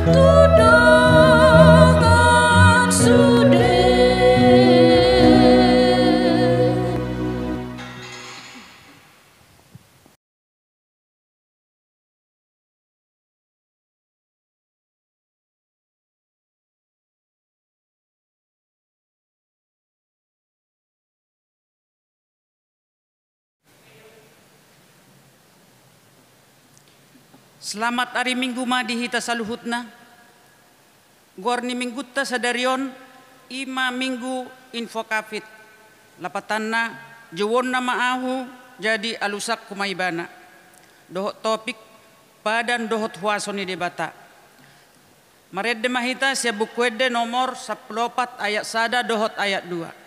Tudongan sude. Selamat hari Minggu ma dihita saluhutna. Gorni minggutta sadarion ima minggu info kafit. Lapatanna jewonna maahu jadi alusak kumaibana. Dohot topik padan dohot huasoni debata. Maredde mahita sia bukuede nomor 14 ayat sada dohot ayat 2.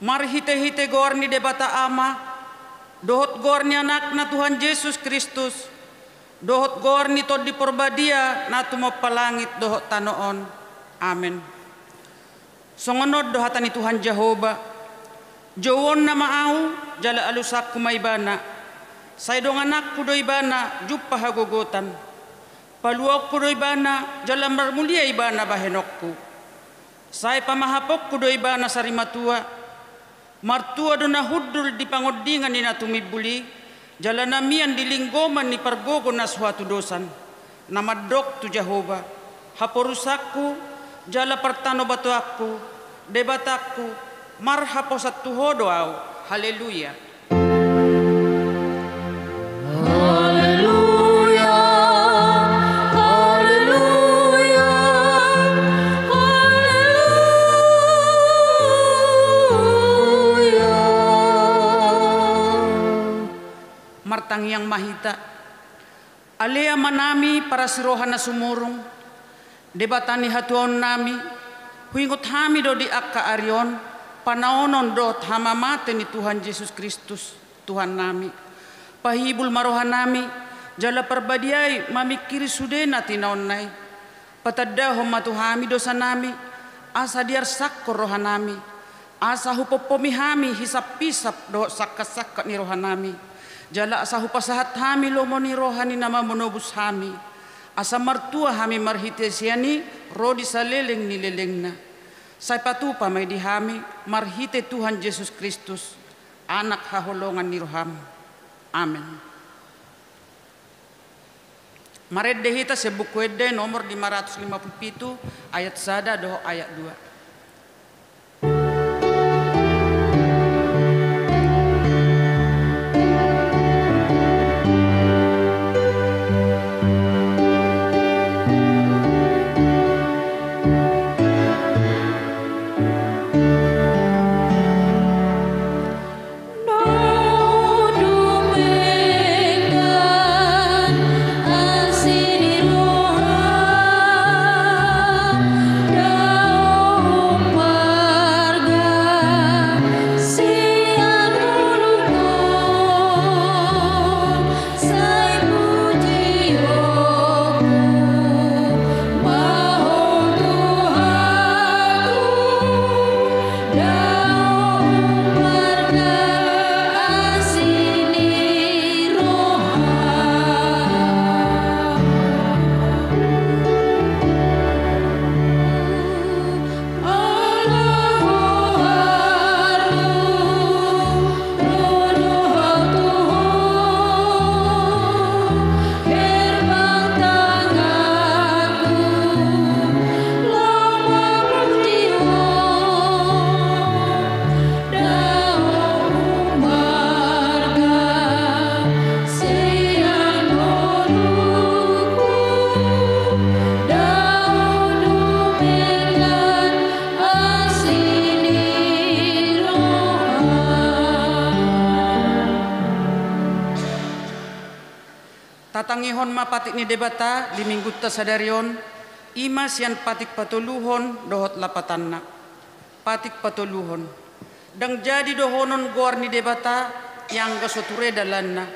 Mari hite-hite gorni debata ama, dohot gorni anakna Tuhan Yesus Kristus, dohot gorni tod di porbadia natu mo palangit dohot tanoon. Amen. Songonod dohatani Tuhan Jehovah, jowon na maaw jala alusak kumaibana, saydong anak kudoibana juppa hagogotan, paluok kudoibana jala marmulia ibana bahenokku, say pamahapok kudoibana sarimatua, martua dona hudul di pangodingan ni natumibuli, jalanamian di linggoman ni pargogo na suatu dosan, namadok tu Jehovah, haporusakku, jala pertano batu aku, debatakku, marhapo satu hodoau, haleluya. Martang yang mahita, alea manami para sirohan na sumurong, debatani hatuon nami, huingot hami do di akka arion, panaonon dot hamamate ni Tuhan Yesus Kristus, Tuhan nami. Pahibul marohan nami, jala perbadiai mamikiri sudena tinaonnai, patadaho matuhami dosa nami, asa diar sakko rohan nami, asa hupopomihami hisap-pisap do sakka-sakka ni rohan nami. Jala asa hupasahat hami lomoni rohani nama monobus hami, asa martua hami marhitesiani rodi saleleng ni lelengna. Say patupa may di hami marhite Tuhan Yesus Kristus, anak haholongan ni roham. Amen. Maredde hita sa bukuede nomor 557 ayat sada doho ayat 2. Oh martangihon mapatik ni debata di minggu sadarion ima sian patik patuluhon dohot lapatanna patik patuluhon dang jadi dohonon gor ni debata yang gasoture dalanna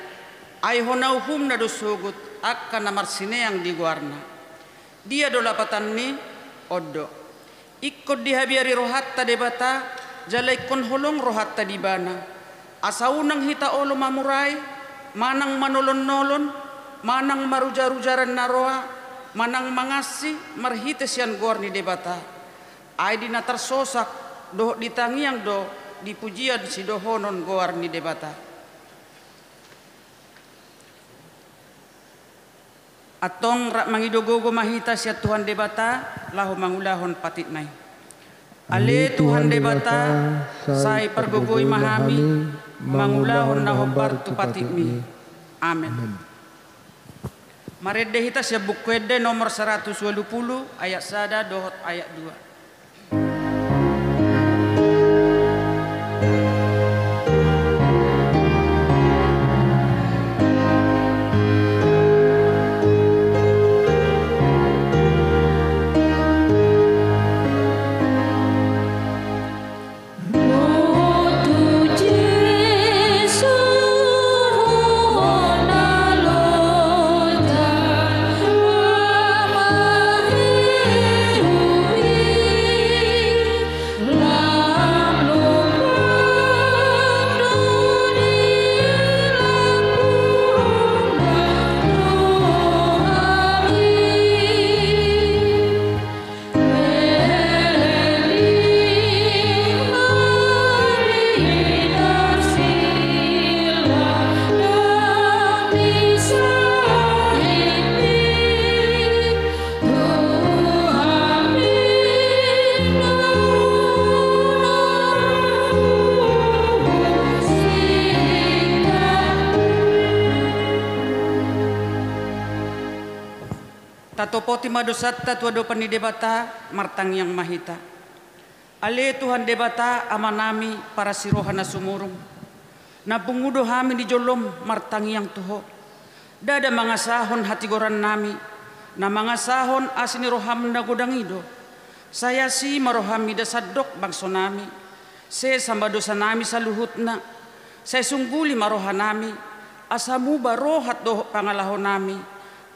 ay honau hum na dosugut akka na marsine yang di guarna dia do lapatan ni oddo ikut dihabiari rohatta debata jalai kon holong rohatta di bana asaunang hita olo mamurai manang manolon-nolon manang marujar-rujaran naroa manang mangasi marhite sian gor ni debata ay di natar sosak do ditangiang do dipujian si dohonon gor ni debata atong rak mangidogogo mahita siat Tuhan debata lahu mangulahon patit nai ale Tuhan debata sai pergogoi mahami mangulahon nahobar tu patit mi amen. Marede hita siap bukwede nomor 120 ayat 1 dohot ayat 2. Tatopoti madosatta tuado pani debata martang yang mahita. Ale Tuhan debata amanami para sirohana sumurung. Na pungudo hami di jolom martang yang tuho. Dada mangasahon hati goran nami. Na mangasahon asini roham na godangido. Saya si marohami dasadok bangso nami. Se samba dosa nami saluhutna. Saya sungguli marohanami. Asamu barohat doh pangalahon nami.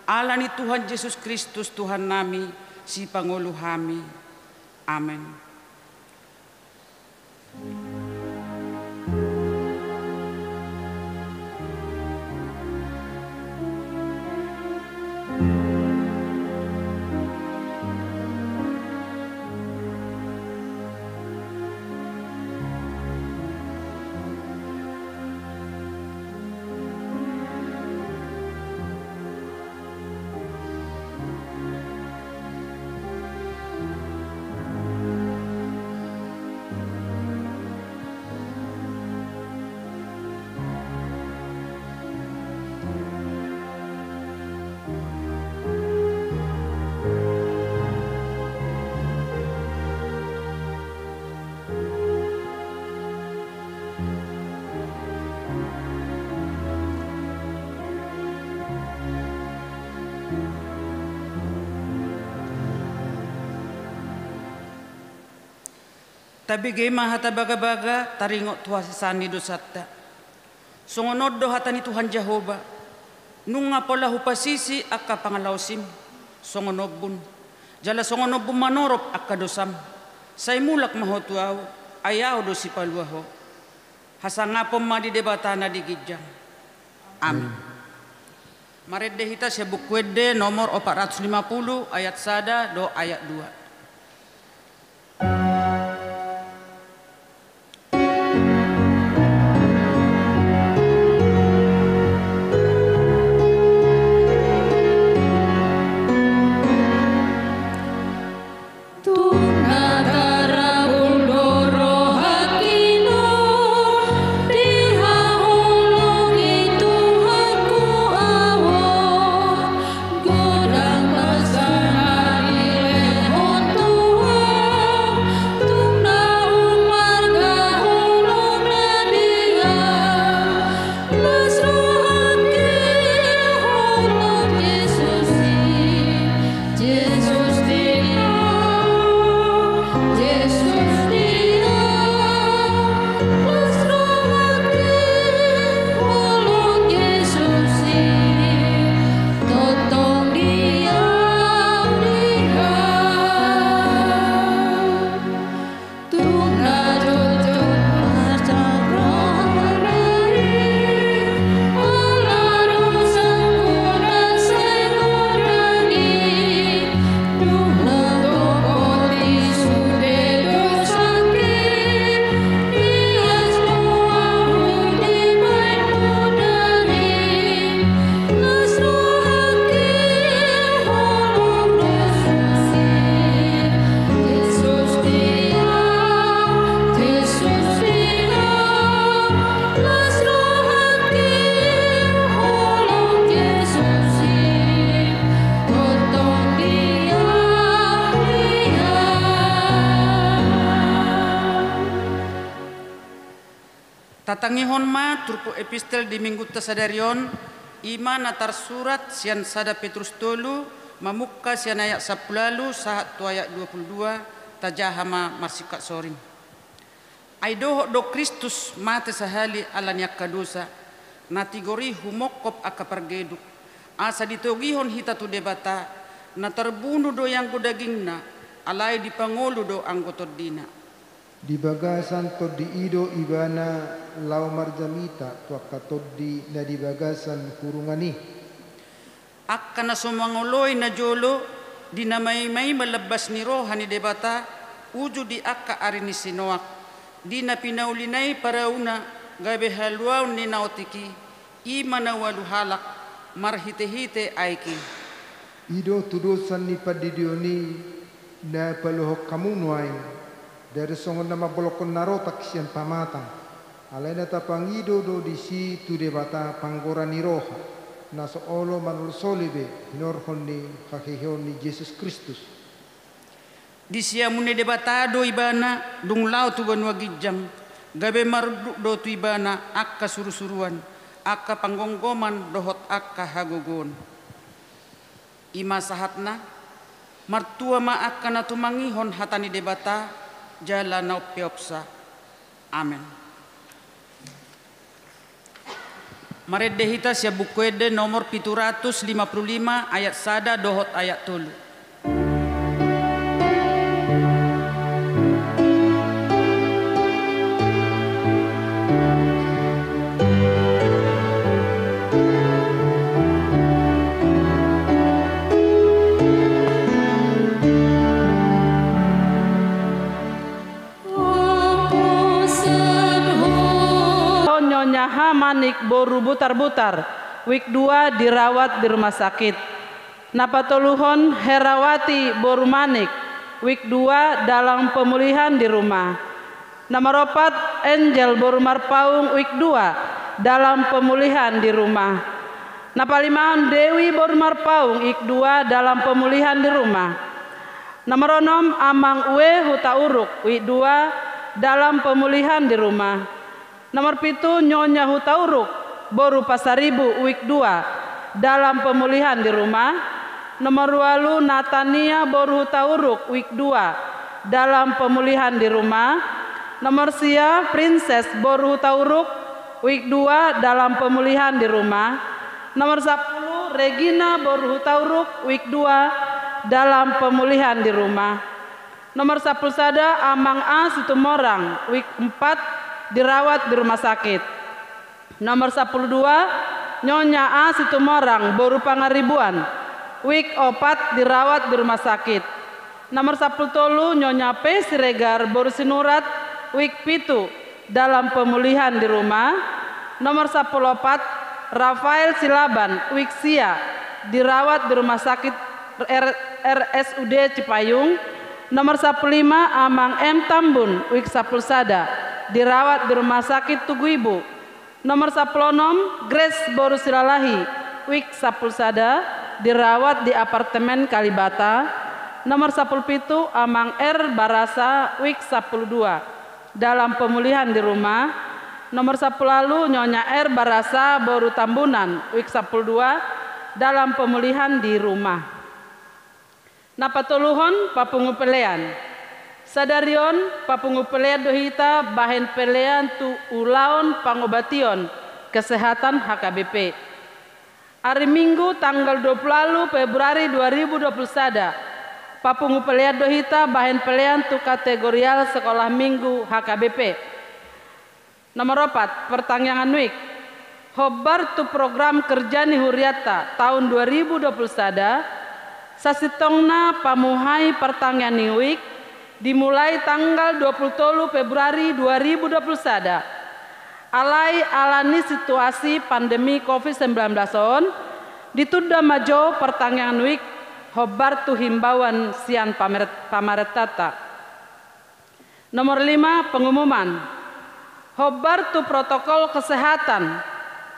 Allah ni Tuhan Yesus Kristus Tuhan nami si Pangulu kami. Amin. Tabi gema hata baga-baga taringok tuha sani dosatta. Songonod do hata ni Tuhan Jehovah. Nung apola hupasisi akka pangalausim. Songonobun. Jala songonobun manorop akka dosam. Say mulak mahotuaw. Ayaw do si paluaho. Hasangapom madi debatana di gijang. Amin. Marede hita siya bukwede nomor 450 ayat 1 do ayat 2. Godang besar Tatangihon ma turpo epistel di minggu tasadarion ima natar surat sian sada Petrus tolu mamukka sian ayat 10 sahat tu ayat 22 tajahama marsika soring. Aido do Kristus mate sahali alan yakkadosa natigori humokop akapargeduk asa ditogihon hita tu debata na terbunuh do yang dagingna alai dipangolu do anggoto dina. Di bagasan to di ido ibana lau marjamita tuakka toddi na di bagasan kurungani. Akka na sumangoloy na jolo dinamay-may malabas ni rohani debata uju di akka ari ni sinoak di na pinaulinay parauna gabe halwaw ni naotiki ima na waluhalak marhite-hite aiki. Ido tudusan ni padidioni na paluhok kamunuay dari songon nama bolokon narotak sian pamatang alai na tapangido do di si tu debata panggora ni roha na soolo manul solibe hinorhon ni hakihon ni Yesus Kristus. Di siamune debata do ibana dung lau tu banua gijam gabe marduk do tu ibana akka suru-suruan akka panggonggoman dohot akka hagogon. Ima sahatna martua ma akka na tumangihon hatani debata jala na upiopsa. Amen. Maredehita sia bukuede nomor 755 ayat sada dohot ayat tolu. Manik boru butar-butar week 2 dirawat di rumah sakit. Napatoluhon Herawati boru manik week 2 dalam pemulihan di rumah. Namaropat Angel boru marpaung week 2 dalam pemulihan di rumah. Napalimaon Dewi boru marpaung week 2 dalam pemulihan di rumah. Namaronom Amang Uwe Huta Uruk week 2 dalam pemulihan di rumah. Nomor 7 Nyonya Hutauruk boru Pasaribu week 2 dalam pemulihan di rumah. Nomor 8 Natania boru Hutauruk week 2 dalam pemulihan di rumah. Nomor sia Princess boru Hutauruk week 2 dalam pemulihan di rumah. Nomor 10 Regina boru Hutauruk week 2 dalam pemulihan di rumah. Nomor 10 sada Amang A Situmorang week 4 dirawat di rumah sakit. Nomor 12 Nyonya A Situmorang boru Pangaribuan week 4 dirawat di rumah sakit. Nomor 10 Nyonya P Siregar boru Sinurat week 7 dalam pemulihan di rumah. Nomor 14 Rafael Silaban week sia dirawat di rumah sakit RSUD Cipayung. Nomor 15 Amang M Tambun week 10 sada dirawat di rumah sakit Tugu Ibu. Nomor 16 Grace boru Silalahi week 10 sada dirawat di apartemen Kalibata. Nomor 17 Amang R Barasa week 12 dalam pemulihan di rumah. Nomor 10 lalu Nyonya R Barasa boru Tambunan week 12 dalam pemulihan di rumah. Napatuluhon papungu pelean sadarion papungu pelean dohita bahen pelean tu ulaon pangobation kesehatan HKBP. Hari Minggu tanggal 20 Februari 2020 sada papungu pelean dohita bahen pelean tu kategorial sekolah minggu HKBP. Nomor 4 pertanyaan week hobar tu program kerja ni huriata tahun 2020 sada sasitongna pamuhai pertanyaan ni week dimulai tanggal 23 Februari 2020 sada. Alai alani situasi pandemi COVID-19 on ditunda majo pertanyaan week hobar tu himbauan sian pamaretata. Nomor 5 pengumuman hobar tu protokol kesehatan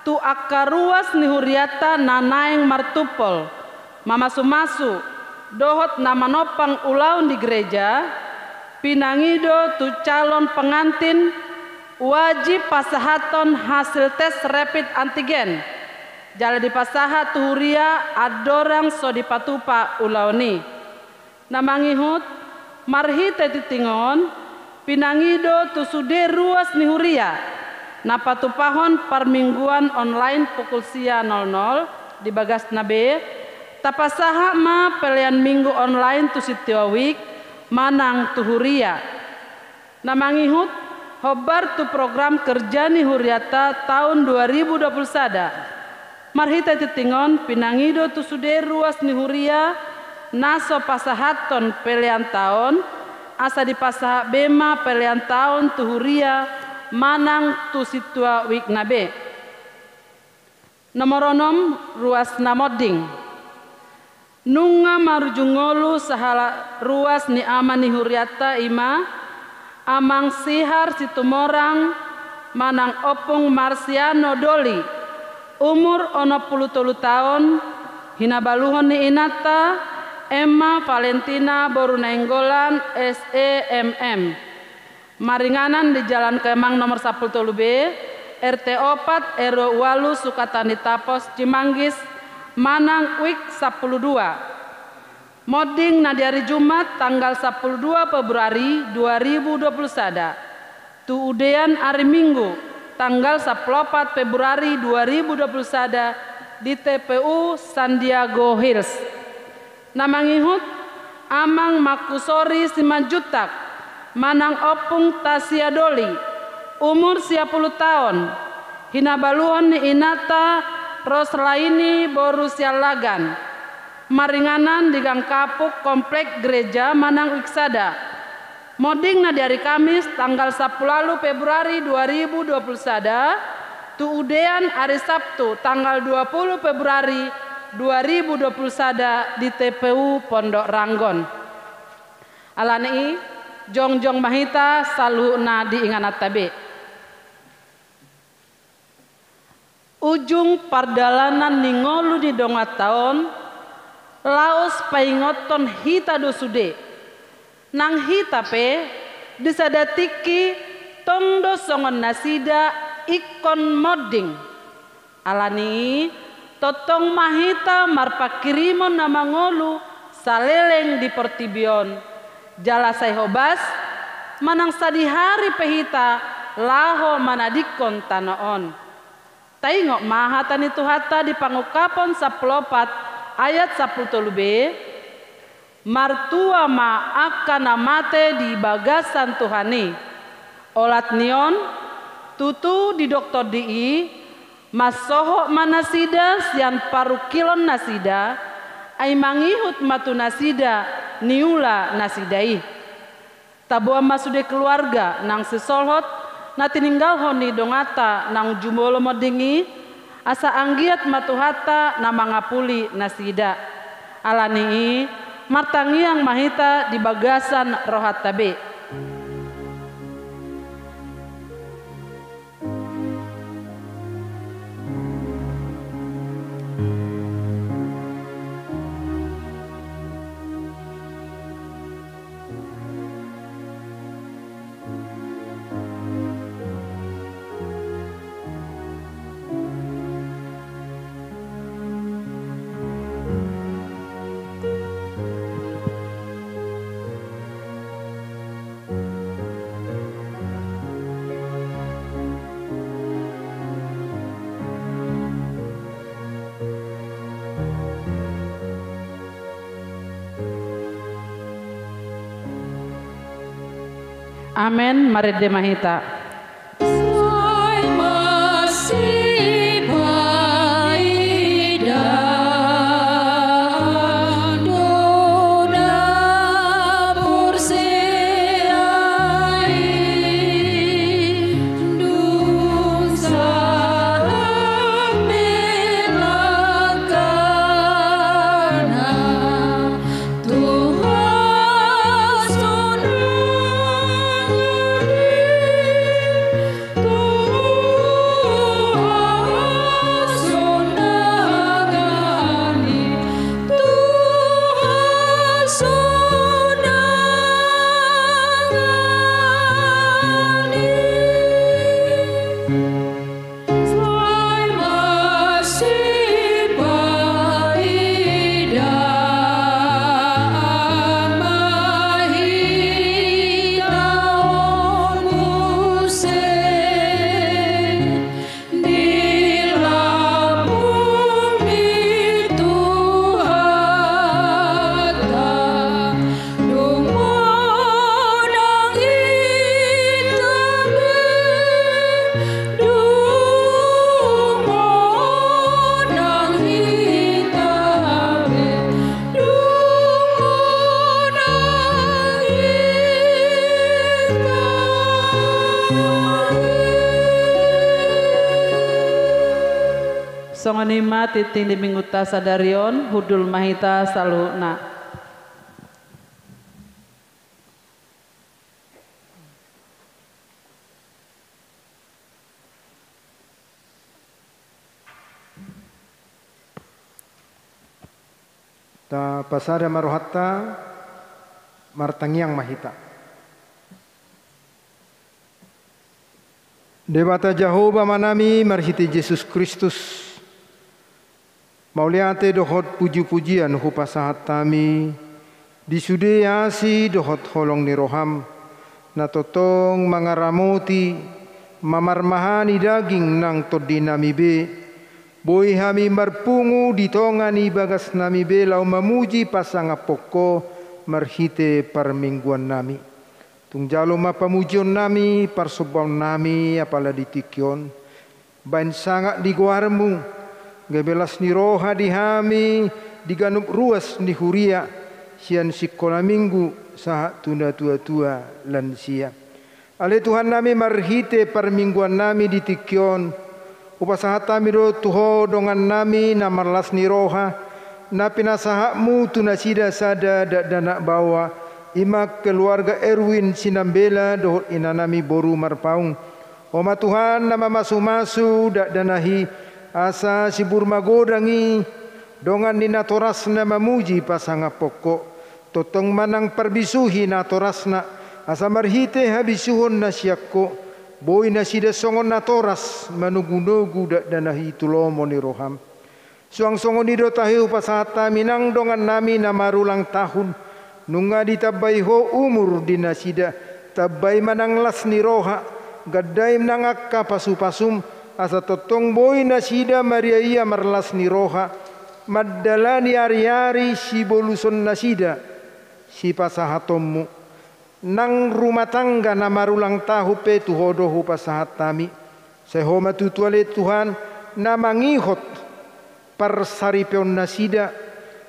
tu akaruas nihuriata nanaeng martupol mamasu-masu dohot nama nopang ulaun di gereja pinangido tu calon pengantin wajib pasahaton hasil tes rapid antigen. Jala di pasaha tuhuria adorang so dipatupa ulaoni. Namangihut marhi tetitingon pinangido tusude ruas nihuria. Napatupahon permingguan online pukul sia 00 di bagas nabe. Tapasaha ma pelian minggu online tu sitiwa week manang tuhuria. Namangihut hobar tu program kerja ni huriata tahun 2021. Marhita titingon pinangido tu sude ruas ni huria naso pasahaton pelian tahun asa di pasaha bema pelian tahun tu huria manang tu situa week nabe. Nomoronom ruas namoding. Nunga marujungolu sahala ruas ni ama ni huriata ima amang sihar situmorang manang opung Marsiano Doli umur 63 tahun hinabaluhon ni inata Emma Valentina Borunenggolan SEMM maringanan di Jalan Kemang nomor 10 B RT 4 RW 8 Sukatani Tapos Cimanggis Manang Week 12 Moding na di hari Jumat tanggal 12 Februari 2021 tu udean hari Minggu tanggal 14 Februari 2021 di TPU Sandiago Hills. Namangihut amang makusori Simanjutak manang opung Tasiadoli umur 10 tahun hinabaluhon ni inata Roslaini Borusialagan maringanan di Gang Kapuk Komplek Gereja Manang Wiksada. Moding na di hari Kamis tanggal 10 Februari 2021 tu udean hari Sabtu tanggal 20 Februari 2021 di TPU Pondok Ranggon. Alani jongjong mahita saluhna di inganat tabe. Ujung pardalanan ningolu di dongat taon laos paingoton hita dosude. Nang hitape disadatiki tondo songon nasida ikon moding alani totong mahita marpakirimon nama ngolu saleleng di Portibion jala say hobas manang sadihari pehita laho manadikon tanaon taingok mahatan itu hata di pangukapon 14 ayat 10 B martua ma akan mate di bagasan Tuhani olat nion tutu di doktor di masoho manasida sian paru kilon nasida ay mangihut matu nasida niula nasidai tabua masude keluarga nang sesolhot na tininggal honi dongata nang jumbolo modingi asa anggiat matu hata na mangapuli nasida alani martangiang mahita di bagasan rohat tabe. Amen. Mari demahita. Tuhan Songonima titing di minguta sadarion hudul mahita saluna. Ta pasada marohatta martangiang mahita. Debata Jehovah manami marhiti Yesus Kristus. Mauliate dohot puji-pujian hupasahat tami. Disude asi dohot holong ni roham. Natotong mangaramoti mamarmahani daging nang todinami be. Boy hami marpungu ditongani bagas nami be lau mamuji pasangapoko marhite parmingguan nami. Tungjalo mapamujion nami parsobaw nami apala ditikyon. Bain sangat diguarmu. Gabelas ni roha di hami diganup ruas ni huria sian sikola minggu sahat tunda tua-tua lansia. Ale Tuhan nami marhite parmingguan nami ditikyon. Upasahat kami do tuho dongan nami namarlas ni roha na pinasahamu tunasida sada danak bawa imak keluarga Erwin sinambela dohot inanami boru marpaung. Oma Tuhan nama masu-masu dak danahi asa sibur magodangi dongan ni natorasna mamuji pasanga pokok totong manang perbisuhi natorasna asa marhite habisuhon na siyakko boy na sida songon natoras manugunugu dak danahi tulomo ni roham. Suang songon ni dotahi upasata minang dongan nami na marulang tahun nunga ditabay ho umur dinasida tabay manang las ni roha gaday nangak kapasupasum asa totong boy nasida Maria ia marlas ni roha maddalani ari-ari si boluson nasida si pasahatommu nang rumah tangga na marulang tahu pe tuhodohu pasahat tami sehoma tutuale Tuhan na mangihot parsaripeon nasida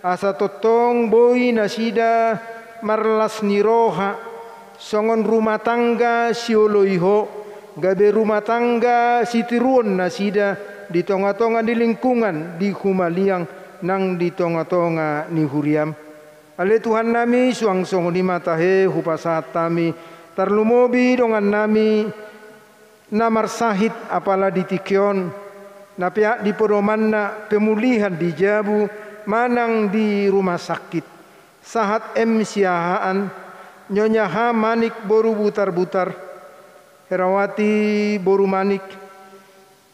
asa totong boy nasida marlas ni roha songon rumah tangga si oloiho gabe rumah tangga sitiruon nasida di tonga-tonga di lingkungan di humaliang nang di tonga-tonga ni huriam. Ale Tuhan nami suang songo di matahe hupasat tami tarlumobi dongan nami namar sahid apala di tikyon na pihak di podomanna pemulihan di Jabu manang di rumah sakit sahat siahaan nyonya ha manik boru butar-butar Herawati boru manik,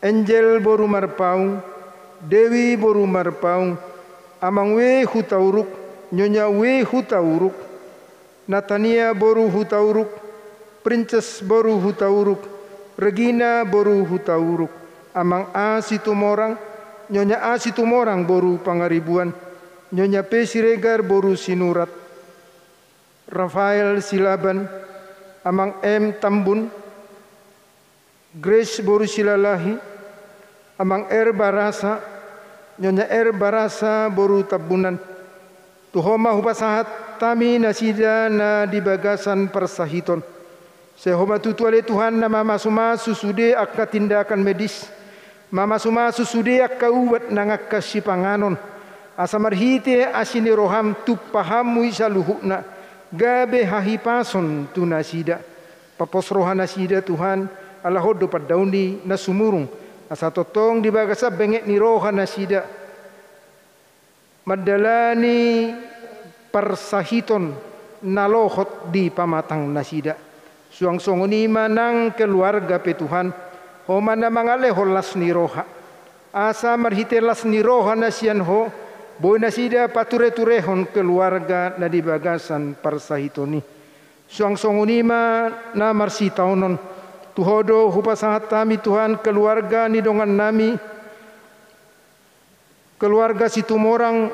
Angel boru marpaung, Dewi boru marpaung, Amang we hutauruk, Nyonya we hutauruk, Natania boru hutauruk, Princess boru hutauruk, Regina boru hutauruk, Amang A situmorang, Nyonya A situmorang boru pangaribuan, Nyonya P Siregar boru sinurat, Rafael Silaban, Amang M Tambun, Grace boru silalahi, Amang R Barasa, Nyonya R Barasa boru tabunan. Tuhoma hupasahat tami nasida na dibagasan persahiton. Sehoma tutuale Tuhan na mama-suma susude akka tindakan medis. Mama-suma susude akka ubat nangakka sipanganon. Asa marhite asini roham tupahamu isaluhukna. Gabe hahipason tu nasida. Papos roha nasida Tuhan. Alahodo padauni na sumurung asa totong dibagasa bengek ni roha nasida madalani persahiton nalohot di pamatang nasida suang songoni manang keluarga pe Tuhan Homa na mangale holas ni roha. Asa marhitelas ni roha na siyan ho. Boy na sida pature-turehon keluarga na di bagasan parsahitoni. Suang songunima na marsitaunon. Tuhodo hupasangat kami Tuhan keluarga ni dongan nami. Keluarga si tumorang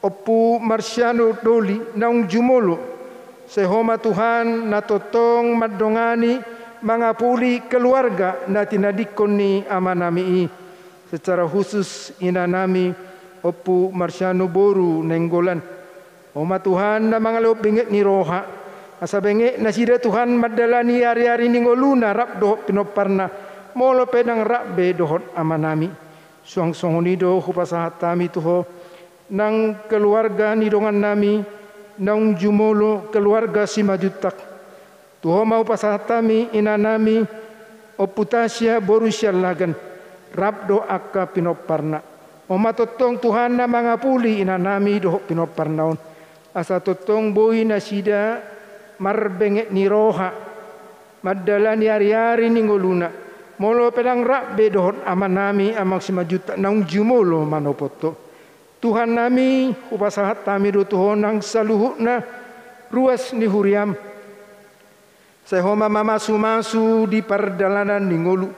opu Marsiano Doli naung jumolo. Sehoma Tuhan na totong madongani mangapuli keluarga na tinadikon ni ama nami. Secara khusus ina nami opu Marsiano Boru nenggolan. Oma Tuhan na mga loob bingit ni roha. Asa bingit na sida Tuhan madalani ari-ari ni ngoluna rap dohot pinoparna. Molo pedang rapbe dohot ama nami. Suang-suang unido hupasahat kami tuho. Nang keluarga ni dongan nami. Nang jumolo keluarga si majutak. Tuho mau pasahat kami ina nami. Opu Tasya Boru Syalagan. Rap do akka pinoparna. Oma totong Tuhan na mga puli ina nami dohok pinoparnaon. Asa totong boy na sida marbengek ni roha. Madala ni ari-ari ni ngoluna. Molo pedang rakbe dohot ama nami amang simajuta naung jumolo manopoto. Tuhan nami upasahat kami do Tuhan nang saluhut na ruas ni huriam. Sehoma mamasu-masu di perdalanan ni ngolu.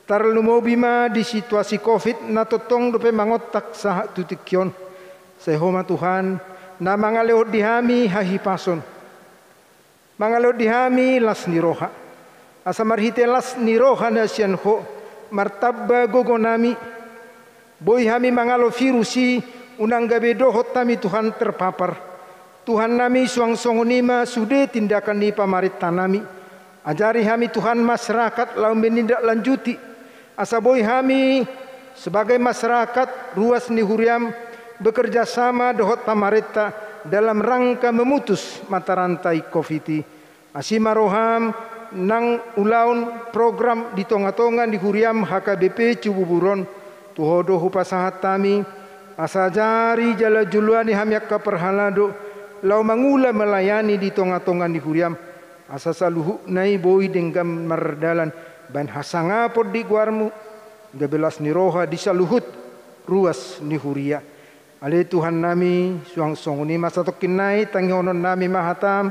Tarlumobima di situasi COVID na totong dope mangotak sa tutikyon. Sehoma Tuhan na mangalehot dihami hahipason. Mangalehot dihami las ni roha. Asa marhite las ni roha na siyan ho. Martabba gogonami. Boy hami mangalo virusi unang gabe dohot tami Tuhan terpapar. Tuhan nami suang songonima sude tindakan ni pamarit tanami. Ajari hami Tuhan masyarakat lau menindak lanjuti. Asa boy hami sebagai masyarakat ruas ni huriam bekerja sama dohot pamareta dalam rangka memutus mata rantai COVID. Asima roham nang ulaun program di tonga-tonga di huriam HKBP Cububuron. Tuhodo hupasahat tami asa jari jala juluani hamyak kaperhalado lau mangula melayani di tonga-tonga di huriam. Asa saluhu nai boy denggam mardalan. Ban hasangapod di guarmu gabelas ni roha di saluhut ruas ni huria. Ale Tuhan nami suang songuni masa tokin nai tangyonon nami mahatam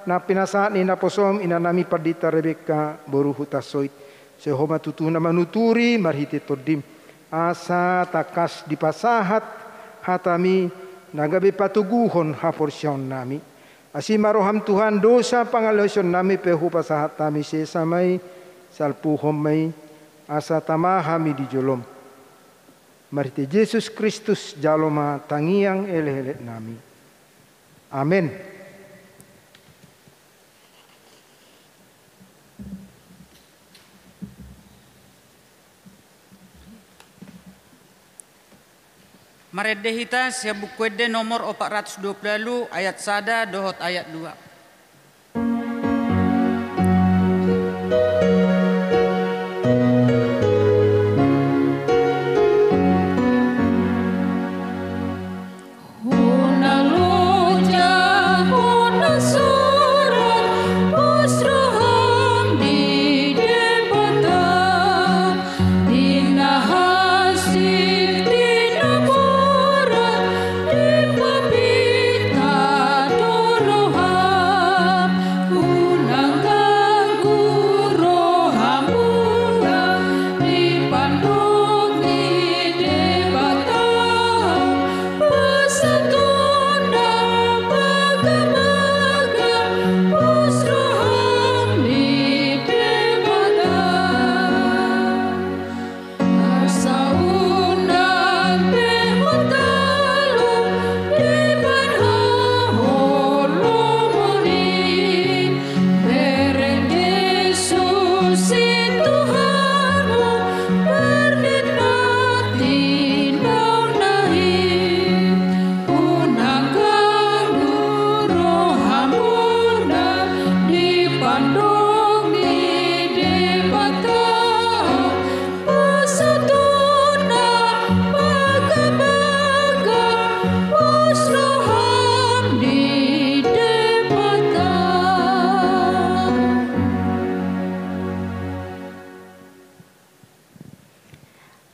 na pinasaat ni naposom ina nami padita Rebeka boru hutasoit. Sehoma tutu na manuturi marhiti todim. Asa takas dipasahat hatami nagabe patuguhon haporsyon nami. Asima roham Tuhan dosa pangalosyon nami pehu pasahat tami sesamay salpuhom may asa tamahami di jolom. Marite Yesus Kristus jaloma tangiang ele-ele nami. Amen. Maredehita siya bukwede nomor 420 ayat 1 dohot ayat 2. Roha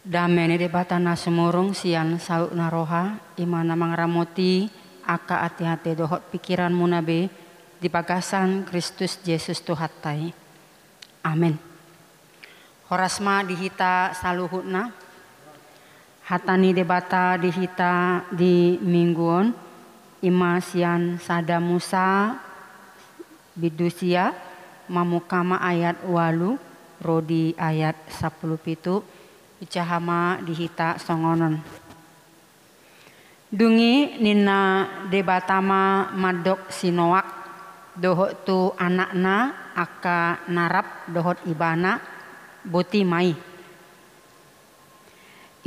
Damene debatana semurung sian sauk naroha imana mangramoti aka ati-ati dohot pikiran munabe di bagasan Kristus Yesus Tuhatai. Amin. Horasma dihita saluhutna hatani debata dihita di mingguon ima sian sada Musa bidusia mamukama ayat 8 rodi ayat 17 Icahama dihita songonon. Dungi nina debatama madok sinoak dohot tu anakna aka narap dohot ibana boti mai.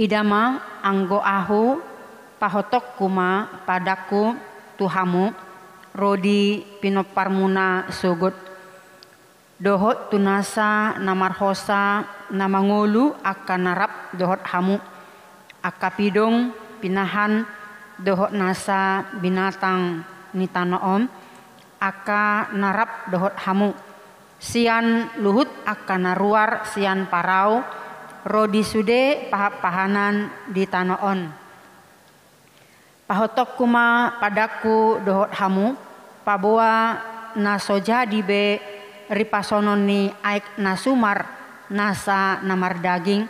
Idama anggo ahu pahotok kuma padaku tuhamu rodi pinoparmuna sugut dohot tunasa namarhosa namangulu akan narap dohot hamu akapidong pinahan dohot nasa binatang nitanoom aka narap dohot hamu sian luhut akan naruar sian parau rodi sude pahanan di tanoon pahotok kuma padaku dohot hamu paboa nasoja dibe ripasonon ni aik nasumar nasa namar daging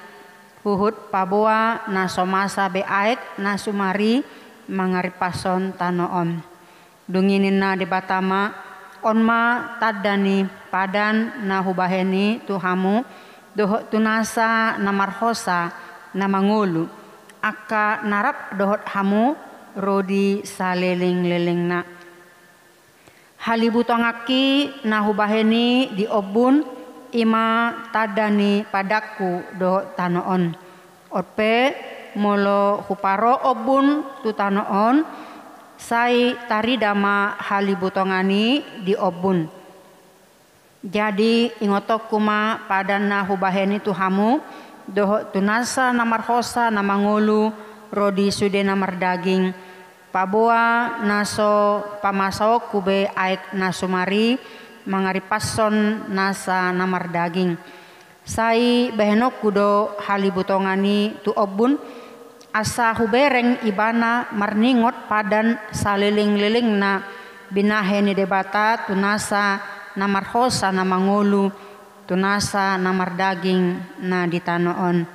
huhut paboa nasomasa be aik nasumari mangaripason tanoon dunginin na debatama onma tadani padan na hubaheni tuhamu dohot tunasa namarhosa namangulu aka narap dohot hamu rodi saleling-leling na halibutongaki na hubaheni di obun ima tadani padaku do tanoon ope molo huparo obun tu tanoon sai taridama halibutongani di obun jadi ingotok kuma padana hubaheni tuhamu doho tunasa namarhosa namangulu rodi sude namar daging paboa naso pamasau kube aik nasumari mangaripason nasa namar daging sai behenok kudo halibutongani tu obun asa hubereng ibana marningot padan saliling-liling na binaheni debata tunasa namarhosa namangulu tunasa namar daging na ditanoon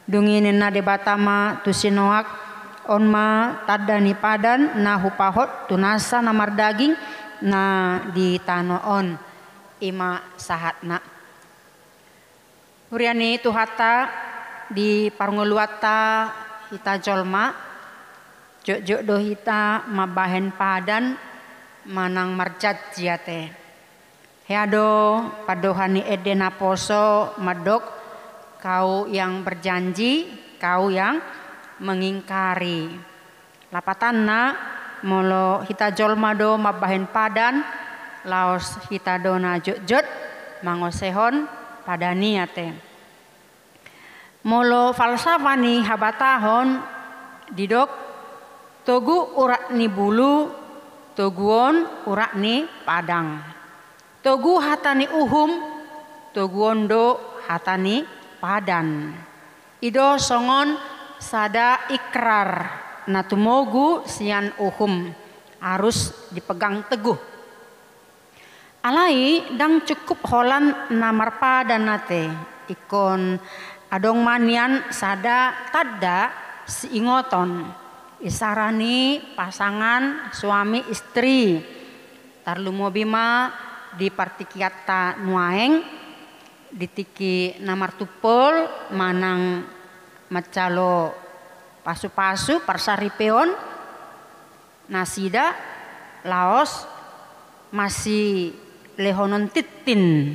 dunginin na debatama tu sinoak onma tadani padan na hupahot tunasa namar daging na di tanoon ima sahatna huriani tuhata di parnguluata hita jolma jok do hita mabahen padan manang marjat jiate heado padohani edena poso madok kau yang berjanji kau yang mengingkari lapatanna molo hita jolma do mabahen padan laos hita dona jot mangosehon padaniate molo falsafani habatahon didok togu urak ni bulu toguon urak ni padang togu hatani uhum toguon do hatani padan ido songon sada ikrar natumogu sian uhum harus dipegang teguh alai dang cukup holan namar padan nate ikon adong manian sada tadda si ingoton isarani pasangan suami istri tarlumobima di partikiata nuaeng ditiki namar tupol manang macalo pasu-pasu parsaripeon nasida laos masih lehonon titin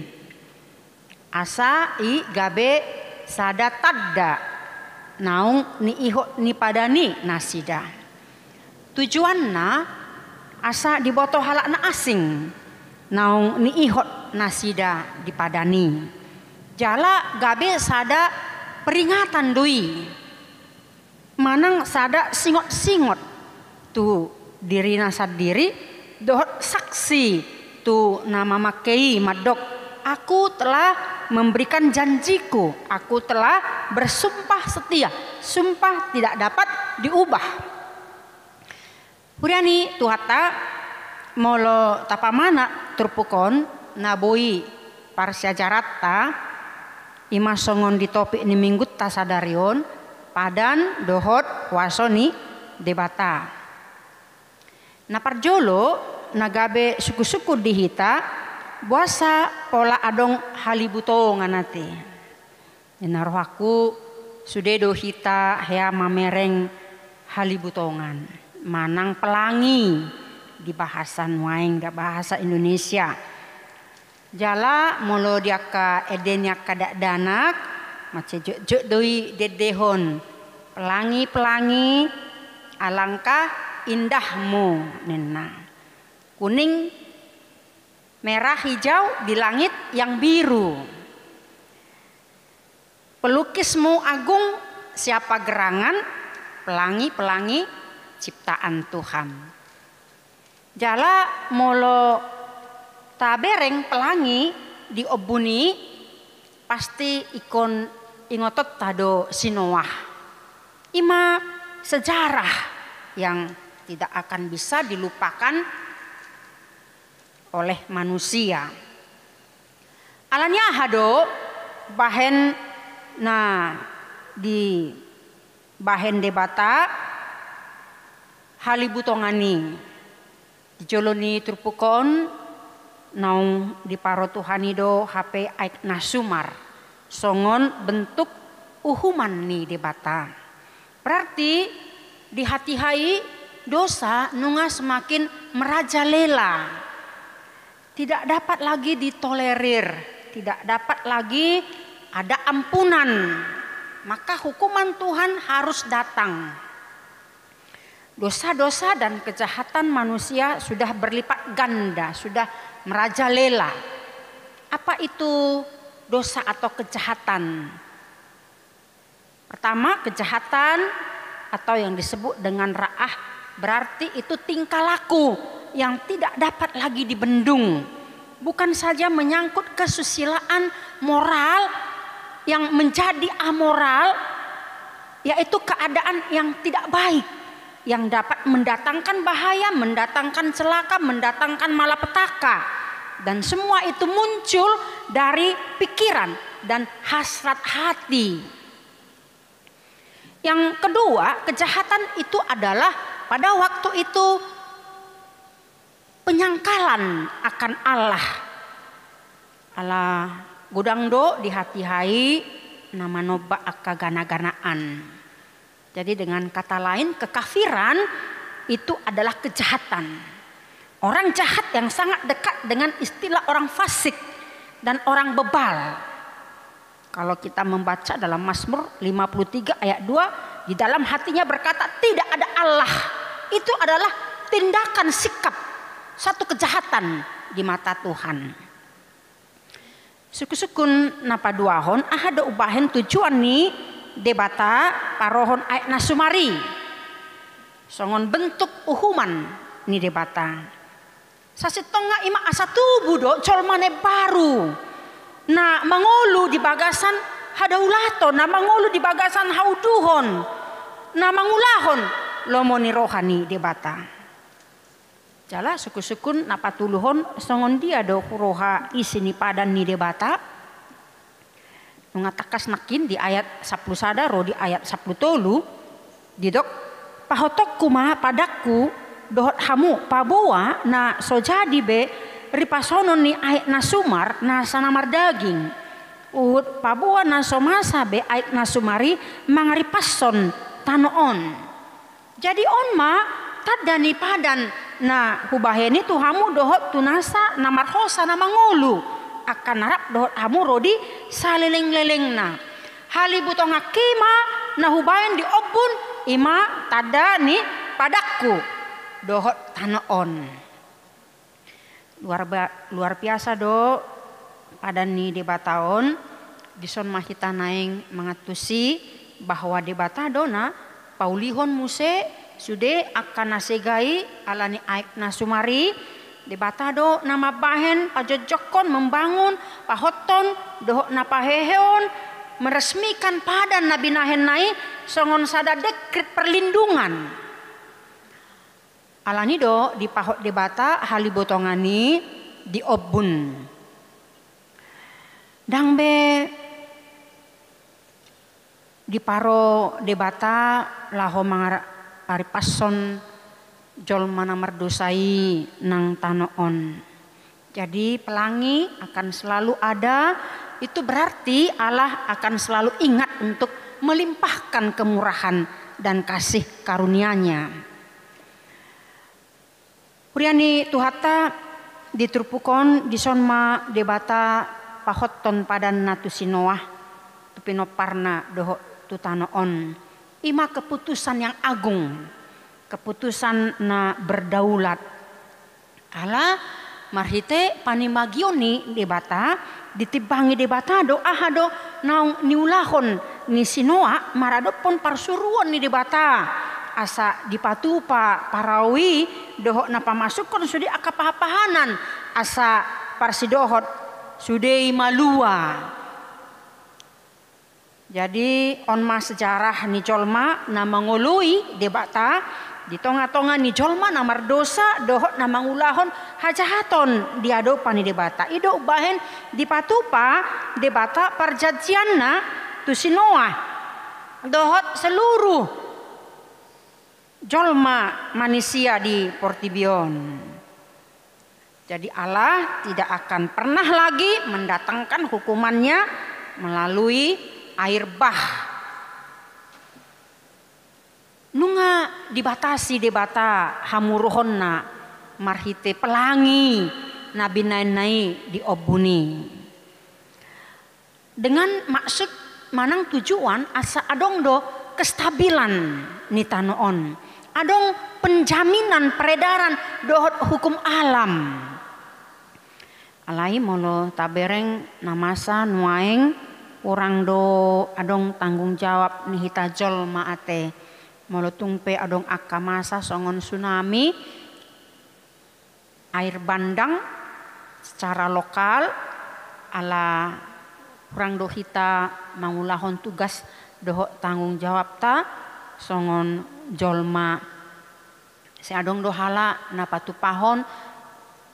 asa i gabe sada tadda naung ni ihot ni padani nasida tujuanna asa diboto halakna asing naung ni ihot nasida dipadani jala gabe sada peringatan dui manang sada singot-singot tu diri nasad diri dohot saksi tu nama makei madok aku telah memberikan janjiku, aku telah bersumpah setia, sumpah tidak dapat diubah. Huriani tuhata molo tapamana turpukon naboi parsyajarata ima songon di topik ni minggut tasadarion padan dohot wasoni debata. Naparjolo nagabe suku-suku dihita buasa pola adong halibutongan nate. Naruh aku sudedo hita hea mamereng halibutongan. Manang pelangi di bahasa Nuaing da bahasa Indonesia. Jala molo diaka edenya kada danak mace jek doi dedehon pelangi-pelangi alangkah indahmu nena. Kuning merah hijau di langit yang biru. Pelukismu agung siapa gerangan pelangi-pelangi ciptaan Tuhan. Jala molo tabereng pelangi diobuni pasti ikon ingotot tado sinoah. Ima sejarah yang tidak akan bisa dilupakan oleh manusia. Alanya hado bahen di bahen debata halibutongani dijoloni turpukon naung di paro Tuhanido HP aik nasumar songon bentuk uhuman ni debata. Berarti di hati hai dosa nunga semakin merajalela, tidak dapat lagi ditolerir, tidak dapat lagi ada ampunan, maka hukuman Tuhan harus datang. Dosa-dosa dan kejahatan manusia sudah berlipat ganda, sudah merajalela. Apa itu dosa atau kejahatan? Pertama, kejahatan atau yang disebut dengan ra'ah berarti itu tingkah laku yang tidak dapat lagi dibendung. Bukan saja menyangkut kesusilaan moral yang menjadi amoral, yaitu keadaan yang tidak baik, yang dapat mendatangkan bahaya, mendatangkan celaka, mendatangkan malapetaka. Dan semua itu muncul dari pikiran dan hasrat hati. Yang kedua, kejahatan itu adalah pada waktu itu penyangkalan akan Allah. Allah gudangdo di hati hai nama noba akka gana-ganaan. Jadi dengan kata lain kekafiran itu adalah kejahatan. Orang jahat yang sangat dekat dengan istilah orang fasik dan orang bebal. Kalau kita membaca dalam Mazmur 53 ayat 2, di dalam hatinya berkata tidak ada Allah. Itu adalah tindakan sikap satu kejahatan di mata Tuhan. Suku-sukun napa duahon ahada ubahen tujuan ni debata parohon ayat nasumari. Songon bentuk uhuman ni debata. Sasitonga ima asa tubuh do colmane baru. Na mangolu di bagasan hadaulato, na mangolu di bagasan hauduhon, na mangulahon lomoni rohani debata. Jala suku-sukun napatuluhon songon dia do roha isini padan ni debata. Mengatakas nakin di ayat 10 sadaro di ayat 10 tolu didok pahotok kuma padaku dohot hamu paboa na sojadi be ripasono ni ayat nasumar na sanamar daging ut paboa na somasa be ayat nasumari mangaripason tanoon. Jadi onma tadani padan na hubaheni tu hamu dohot tunasa namarhosa na mangolu akan narap dohot hamu rodi saleleng-leleng na halibutong akima na hubayan di obun ima tadani padaku dohot tanoon. Luar biasa do pada ni debataon dison mahita naing mengatusi bahwa debata dona paulihon muse sude akan nasegai alani aik nasumari debata do nama bahen pajojokon membangun pahoton dohok napaheheon meresmikan padan nabi nahen nai songon sada dekret perlindungan. Alani do di pahot debata halibotongani di obun. Dang be di paro debata laho mangar paripason jol mana merdosai nang tanoon. Jadi pelangi akan selalu ada, itu berarti Allah akan selalu ingat untuk melimpahkan kemurahan dan kasih karunia-Nya. Puriani tuhata ditrupukon disonma debata pahotton padan natusinoah tupinoparna doho tutanoon. Ima keputusan yang agung, keputusan na berdaulat. Allah marhite panimagioni debata ditibangi debata do ahado naung niulahon ni sinoa marado pon parsuruan ni debata asa dipatupa parawi dohok na pamasukon sudi akapahapahanan asa parsidohot sudei malua. Jadi onma sejarah ni jolma na mangului debata di tonga-tonga ni jolma na mardosa dohot na mangulahon hajahaton diadopan ni debata. Ido bahen dipatupa debata perjanjianna tu sinoa dohot seluruh jolma manusia di Portibion. Jadi Allah tidak akan pernah lagi mendatangkan hukumannya melalui air bah. Nunga dibatasi debata hamuruhonna marhite pelangi nabi nai di obuni. Dengan maksud manang tujuan asa adong do kestabilan ni tanoon. Adong penjaminan peredaran dohot hukum alam. Alai molo tabereng namasa nuaeng orang do adong tanggung jawab ni hitajol maate. Molo tungpe adong akamasa songon tsunami air bandang secara lokal ala orang do hita mangulahon tugas dohok tanggung jawab ta songon jolma si adong do hala napatupahon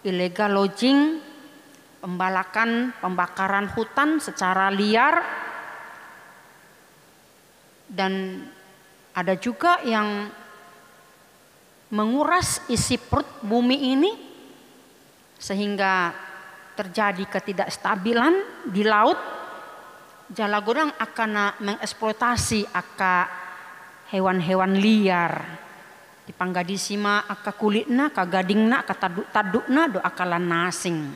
illegal lodging, pembakaran hutan secara liar, dan ada juga yang menguras isi perut bumi ini sehingga terjadi ketidakstabilan di laut. Jalagodang akan mengeksploitasi aka hewan-hewan liar. Di panggadisima aka kulitna, ka gadingna, ka tadukna do akalan nasing.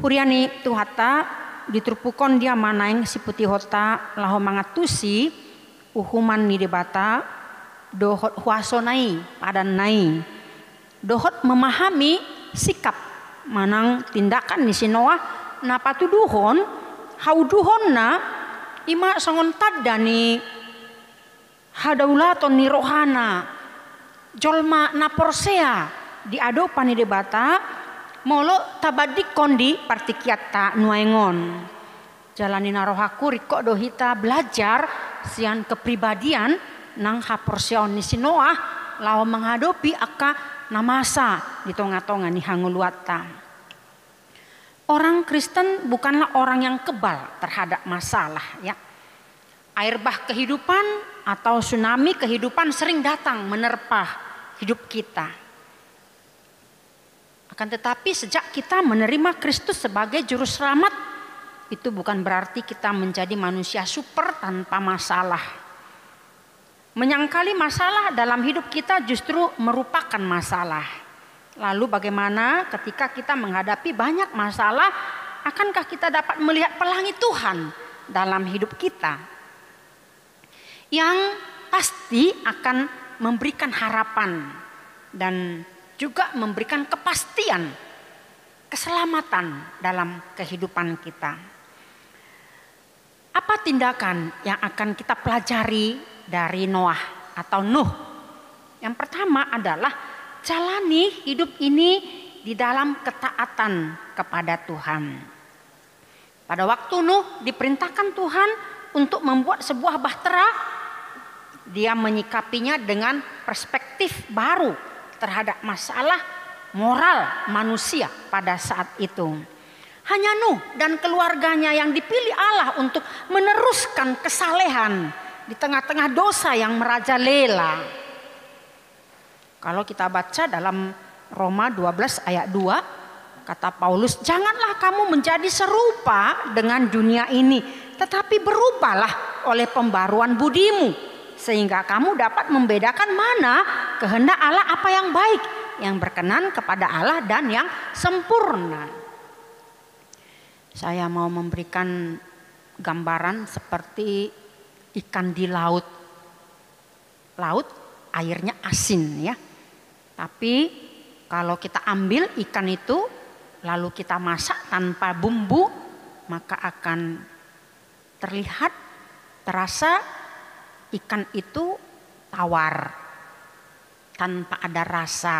Huriani tuhata ditrupukon dia manaing si putih hota laho mangatusi uhuman ni debata dohot huasonai padan nai. Dohot memahami sikap manang tindakan ni sinoah napatuduhon hauduhonna ima songon tadda ni hadaulaton ni rohana jolma naporsea di adopan ni debata molo tabadikon di partikiata nuaengon. Jalani narohaku riko dohita belajar sian kepribadian nang haporsion ni sinoah lao menghadapi aka namasa di tonga-tonga ni hanguluata. Orang Kristen bukanlah orang yang kebal terhadap masalah ya. Air bah kehidupan atau tsunami kehidupan sering datang menerpa hidup kita. Akan tetapi sejak kita menerima Kristus sebagai juru selamat, itu bukan berarti kita menjadi manusia super tanpa masalah. Menyangkali masalah dalam hidup kita justru merupakan masalah. Lalu bagaimana ketika kita menghadapi banyak masalah, akankah kita dapat melihat pelangi Tuhan dalam hidup kita? Yang pasti akan memberikan harapan dan juga memberikan kepastian, keselamatan dalam kehidupan kita. Apa tindakan yang akan kita pelajari dari Noah atau Nuh? Yang pertama adalah jalani hidup ini di dalam ketaatan kepada Tuhan. Pada waktu Nuh diperintahkan Tuhan untuk membuat sebuah bahtera, dia menyikapinya dengan perspektif baru terhadap masalah moral manusia pada saat itu. Hanya Nuh dan keluarganya yang dipilih Allah untuk meneruskan kesalehan di tengah-tengah dosa yang merajalela. Kalau kita baca dalam Roma 12 ayat 2, kata Paulus, janganlah kamu menjadi serupa dengan dunia ini, tetapi berubahlah oleh pembaruan budimu, sehingga kamu dapat membedakan mana kehendak Allah, apa yang baik, yang berkenan kepada Allah dan yang sempurna. Saya mau memberikan gambaran seperti ikan di laut. Laut airnya asin ya. Tapi kalau kita ambil ikan itu lalu kita masak tanpa bumbu, maka akan terlihat, terasa ikan itu tawar, tanpa ada rasa.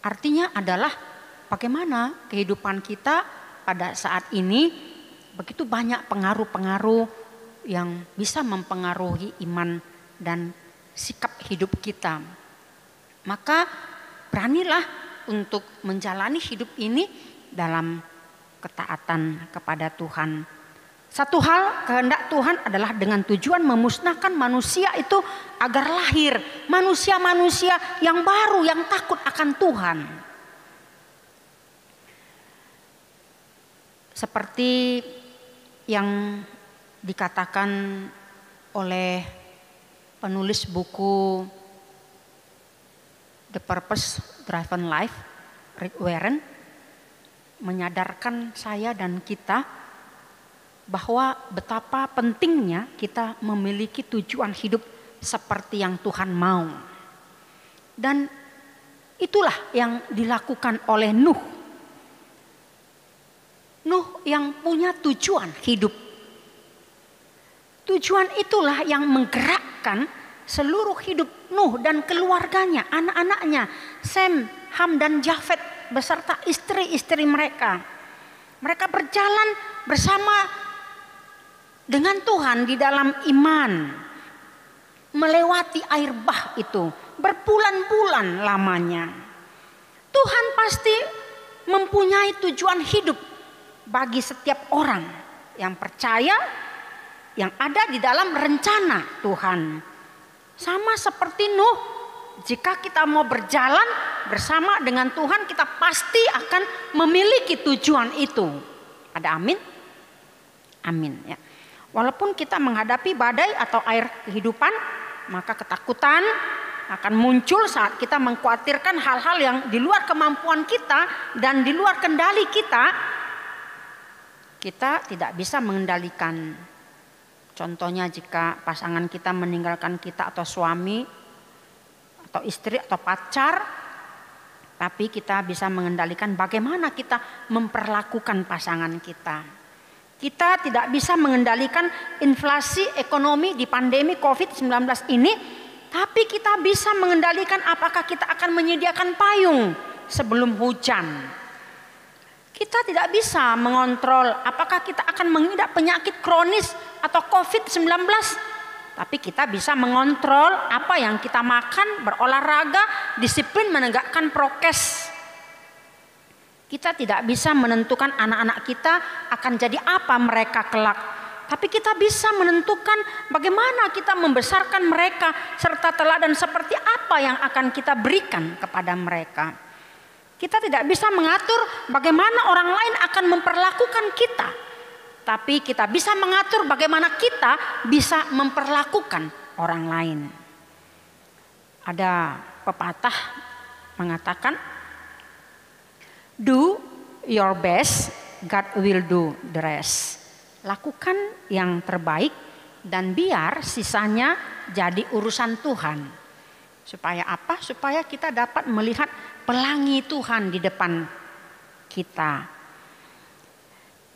Artinya adalah bagaimana kehidupan kita pada saat ini, begitu banyak pengaruh-pengaruh yang bisa mempengaruhi iman dan sikap hidup kita. Maka beranilah untuk menjalani hidup ini dalam ketaatan kepada Tuhan. Satu hal, kehendak Tuhan adalah dengan tujuan memusnahkan manusia itu agar lahir manusia-manusia yang baru, yang takut akan Tuhan. Seperti yang dikatakan oleh penulis buku The Purpose Driven Life, Rick Warren, menyadarkan saya dan kita bahwa betapa pentingnya kita memiliki tujuan hidup seperti yang Tuhan mau. Dan itulah yang dilakukan oleh Nuh. Nuh yang punya tujuan hidup. Tujuan itulah yang menggerakkan seluruh hidup Nuh dan keluarganya, anak-anaknya, Sem, Ham dan Jafet beserta istri-istri mereka. Mereka berjalan bersama dengan Tuhan di dalam iman, melewati air bah itu berbulan-bulan lamanya. Tuhan pasti mempunyai tujuan hidup bagi setiap orang yang percaya, yang ada di dalam rencana Tuhan. Sama seperti Nuh, jika kita mau berjalan bersama dengan Tuhan, kita pasti akan memiliki tujuan itu. Ada amin? Amin ya. Walaupun kita menghadapi badai atau air kehidupan, maka ketakutan akan muncul saat kita mengkhawatirkan hal-hal yang di luar kemampuan kita dan di luar kendali kita. Kita tidak bisa mengendalikan. Contohnya jika pasangan kita meninggalkan kita, atau suami, atau istri, atau pacar, tapi kita bisa mengendalikan bagaimana kita memperlakukan pasangan kita. Kita tidak bisa mengendalikan inflasi ekonomi di pandemi COVID-19 ini, tapi kita bisa mengendalikan apakah kita akan menyediakan payung sebelum hujan. Kita tidak bisa mengontrol apakah kita akan mengidap penyakit kronis atau COVID-19, tapi kita bisa mengontrol apa yang kita makan, berolahraga, disiplin menegakkan prokes. Kita tidak bisa menentukan anak-anak kita akan jadi apa mereka kelak. Tapi kita bisa menentukan bagaimana kita membesarkan mereka serta teladan seperti apa yang akan kita berikan kepada mereka. Kita tidak bisa mengatur bagaimana orang lain akan memperlakukan kita. Tapi kita bisa mengatur bagaimana kita bisa memperlakukan orang lain. Ada pepatah mengatakan, do your best, God will do the rest. Lakukan yang terbaik dan biar sisanya jadi urusan Tuhan. Supaya apa? Supaya kita dapat melihat pelangi Tuhan di depan kita.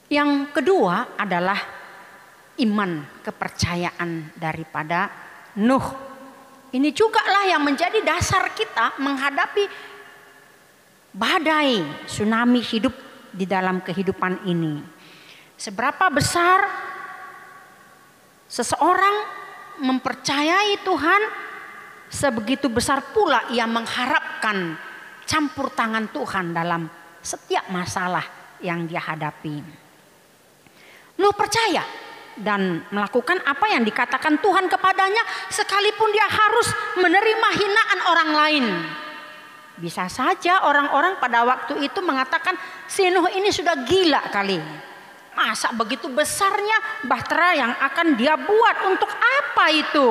Yang kedua adalah iman, kepercayaan daripada Nuh. ini juga lah yang menjadi dasar kita menghadapi badai tsunami hidup di dalam kehidupan ini. Seberapa besar seseorang mempercayai Tuhan, sebegitu besar pula ia mengharapkan campur tangan Tuhan dalam setiap masalah yang dia hadapi. Nuh percaya dan melakukan apa yang dikatakan Tuhan kepadanya, sekalipun dia harus menerima hinaan orang lain. Bisa saja orang-orang pada waktu itu mengatakan, si Nuh ini sudah gila kali. Masa begitu besarnya bahtera yang akan dia buat, untuk apa itu?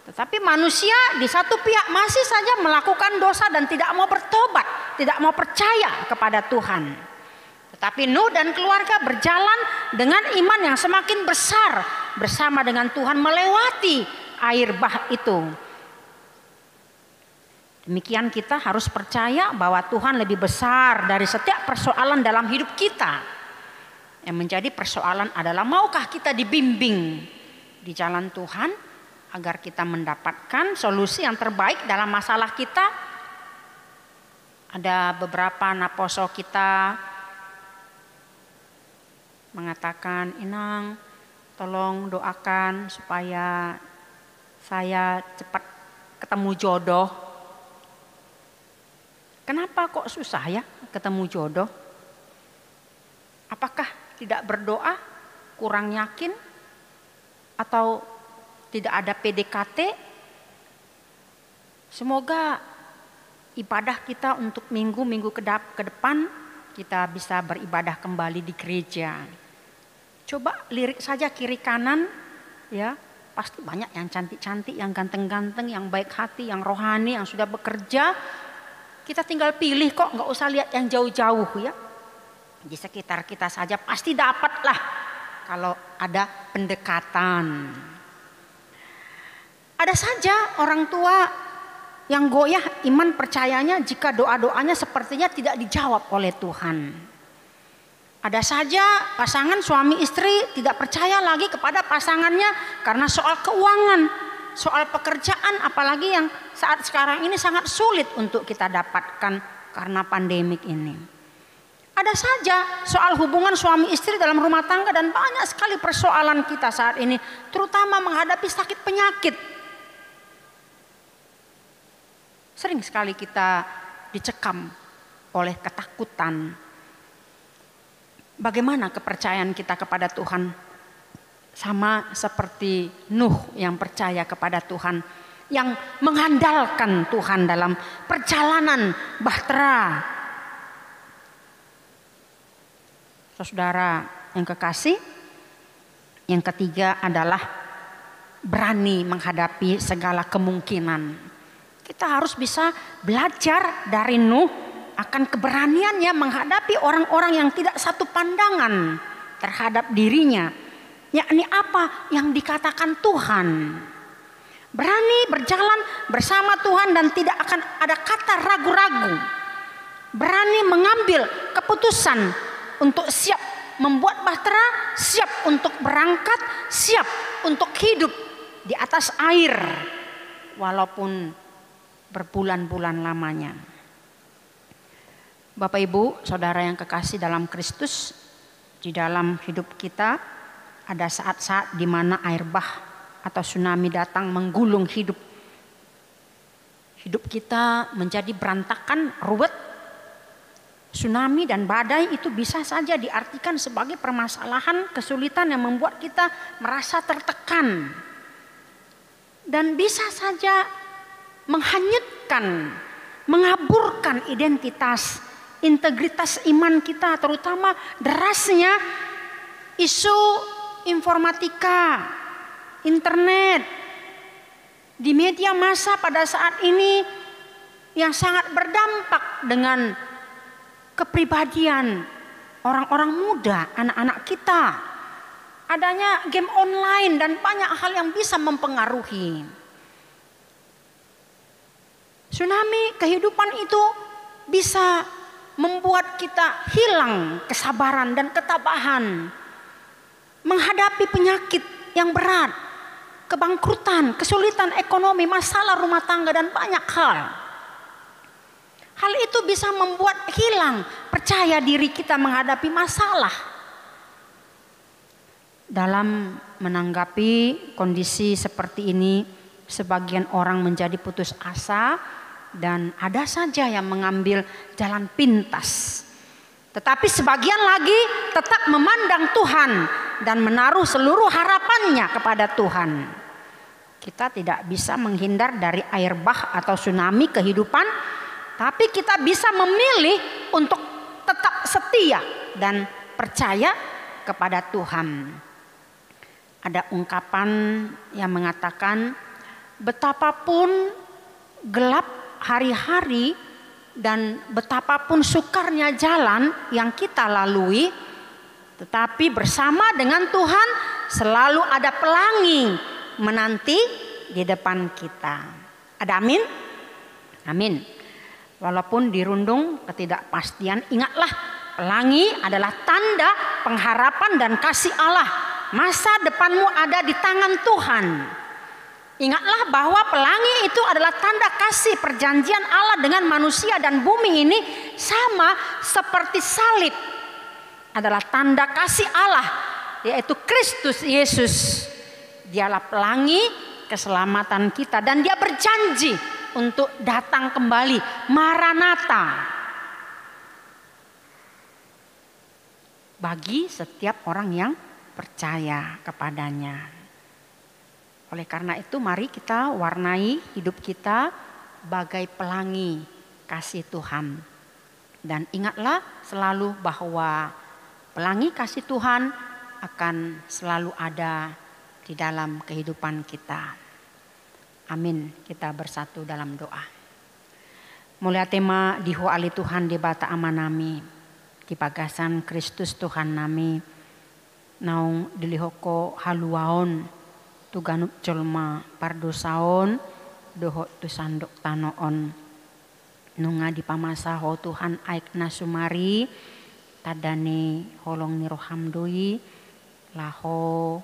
Tetapi manusia di satu pihak masih saja melakukan dosa dan tidak mau bertobat, tidak mau percaya kepada Tuhan. Tetapi Nuh dan keluarga berjalan dengan iman yang semakin besar bersama dengan Tuhan melewati air bah itu. Demikian kita harus percaya bahwa Tuhan lebih besar dari setiap persoalan dalam hidup kita. Yang menjadi persoalan adalah, maukah kita dibimbing di jalan Tuhan agar kita mendapatkan solusi yang terbaik dalam masalah kita. Ada beberapa naposo kita mengatakan, Inang tolong doakan supaya saya cepat ketemu jodoh. Kenapa kok susah ya ketemu jodoh? Apakah tidak berdoa, kurang yakin, atau tidak ada PDKT? Semoga ibadah kita untuk minggu-minggu ke depan kita bisa beribadah kembali di gereja. Coba lirik saja kiri kanan, ya pasti banyak yang cantik-cantik, yang ganteng-ganteng, yang baik hati, yang rohani, yang sudah bekerja. Kita tinggal pilih kok, nggak usah lihat yang jauh-jauh ya. Di sekitar kita saja pasti dapatlah kalau ada pendekatan. Ada saja orang tua yang goyah iman percayanya jika doa-doanya sepertinya tidak dijawab oleh Tuhan. Ada saja pasangan suami istri tidak percaya lagi kepada pasangannya karena soal keuangan, soal pekerjaan, apalagi yang saat sekarang ini sangat sulit untuk kita dapatkan karena pandemik ini. Ada saja soal hubungan suami istri dalam rumah tangga, dan banyak sekali persoalan kita saat ini, terutama menghadapi sakit penyakit. Sering sekali kita dicekam oleh ketakutan. Bagaimana kepercayaan kita kepada Tuhan? Sama seperti Nuh yang percaya kepada Tuhan, yang mengandalkan Tuhan dalam perjalanan bahtera. Saudara yang kekasih, yang ketiga adalah berani menghadapi segala kemungkinan. Kita harus bisa belajar dari Nuh akan keberaniannya menghadapi orang-orang yang tidak satu pandangan terhadap dirinya, yakni apa yang dikatakan Tuhan. Berani berjalan bersama Tuhan dan tidak akan ada kata ragu-ragu. Berani mengambil keputusan untuk siap membuat bahtera, siap untuk berangkat, siap untuk hidup di atas air walaupun berbulan-bulan lamanya. Bapak Ibu, saudara yang kekasih dalam Kristus, di dalam hidup kita ada saat-saat di mana air bah atau tsunami datang menggulung hidup. Hidup kita menjadi berantakan, ruwet. Tsunami dan badai itu bisa saja diartikan sebagai permasalahan, kesulitan yang membuat kita merasa tertekan. Dan bisa saja menghanyutkan, mengaburkan identitas, integritas iman kita, terutama derasnya isu informatika, internet, di media massa pada saat ini yang sangat berdampak dengan kepribadian orang-orang muda, anak-anak kita. Adanya game online dan banyak hal yang bisa mempengaruhi. Tsunami kehidupan itu bisa membuat kita hilang kesabaran dan ketabahan menghadapi penyakit yang berat, kebangkrutan, kesulitan ekonomi, masalah rumah tangga dan banyak hal. Hal itu bisa membuat hilang percaya diri kita menghadapi masalah. Dalam menanggapi kondisi seperti ini, sebagian orang menjadi putus asa dan ada saja yang mengambil jalan pintas. Tetapi sebagian lagi tetap memandang Tuhan dan menaruh seluruh harapannya kepada Tuhan. Kita tidak bisa menghindar dari air bah atau tsunami kehidupan, tapi kita bisa memilih untuk tetap setia dan percaya kepada Tuhan. Ada ungkapan yang mengatakan, betapapun gelap hari-hari dan betapapun sukarnya jalan yang kita lalui, tetapi bersama dengan Tuhan selalu ada pelangi menanti di depan kita. Ada amin? Amin. Walaupun dirundung ketidakpastian, ingatlah pelangi adalah tanda pengharapan dan kasih Allah. Masa depanmu ada di tangan Tuhan. Ingatlah bahwa pelangi itu adalah tanda kasih perjanjian Allah dengan manusia dan bumi ini, sama seperti salib adalah tanda kasih Allah, yaitu Kristus Yesus. Dialah pelangi keselamatan kita dan dia berjanji untuk datang kembali, Maranatha, bagi setiap orang yang percaya kepadanya. Oleh karena itu mari kita warnai hidup kita bagai pelangi kasih Tuhan. Dan ingatlah selalu bahwa pelangi kasih Tuhan akan selalu ada di dalam kehidupan kita. Amin. Kita bersatu dalam doa. Mulia tema diho ali Tuhan di bata amanami. Di pagasan Kristus Tuhan nami. Naung dilihoko haluaon tuganup jolma pardosaon doho tu sandok tanoon. Nunga di pamasaho Tuhan aik nasumari tadane holong nirohamdoi laho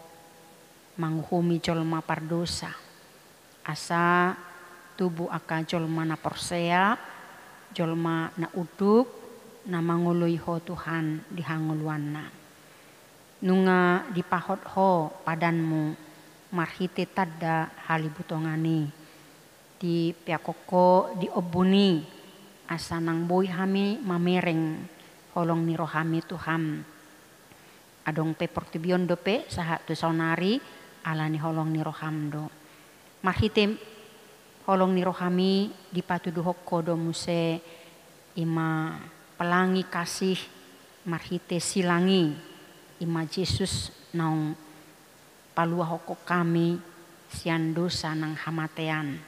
manguhumi jolma pardosa. Asa tubuh aka jolma na porsea, jolma na uduk, na mangului ho Tuhan dihanguluanna. Nunga dipahot ho padanmu, marhite tadda halibutongani. Di piakoko di obuni, asa nang boy hami mamereng, holong ni rohami Tuhan. Adong pe portibion dope sahat tu saunari, ala ni holong ni rohamdo. Marhite holong ni rohami di patuduhok kodo muse ima pelangi kasih marhite silangi ima Yesus naung palua hoko kami sian dosa nang hamatean.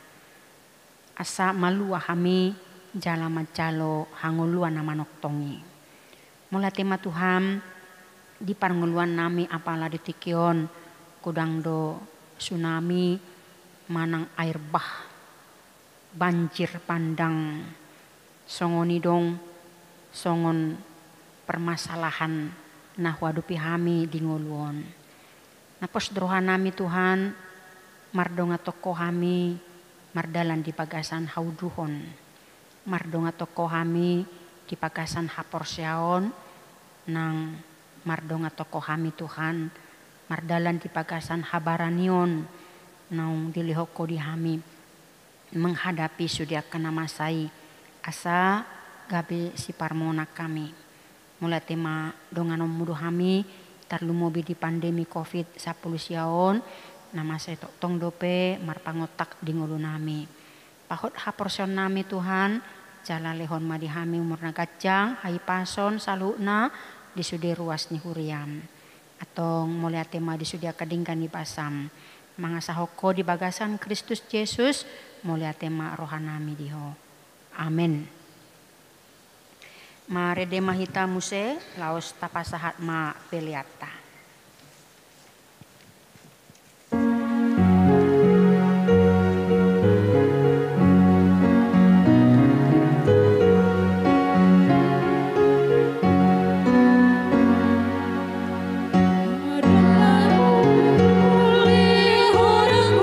Asa malua kami jalama jalo hanguluan na manoktongi. Mula tema Tuhan di parnguluan nami apala ditikion kudang do tsunami manang air bah banjir pandang songoni dong songon permasalahan nah wadupi hami di nguluon. Napos droha nami Tuhan mardonga toko hami mardalan di pagasan hauduhon. Mardonga toko hami di pagasan haporsyaon nang mardonga toko hami Tuhan mardalan di pagasan habaranion naung dilihoko di hami menghadapi sudia kena masai asa gabe si parmona kami. Mulai tema donganom mudu hami tarlumobi di pandemi COVID-10 siaon nama saya tong dope marpangotak di ngulu nami. Pahot haporsion nami Tuhan jala lehon madi hami umurna gajang hai pason saluna di sudi ruas ni huriam. Atong mulai tema di sudi kadingkan di pasam. Mangasahoko di bagasan Kristus Yesus mulai tema rohanami diho. Amin. Ma rede mahita muse laos tapasahat ma peliata. Orang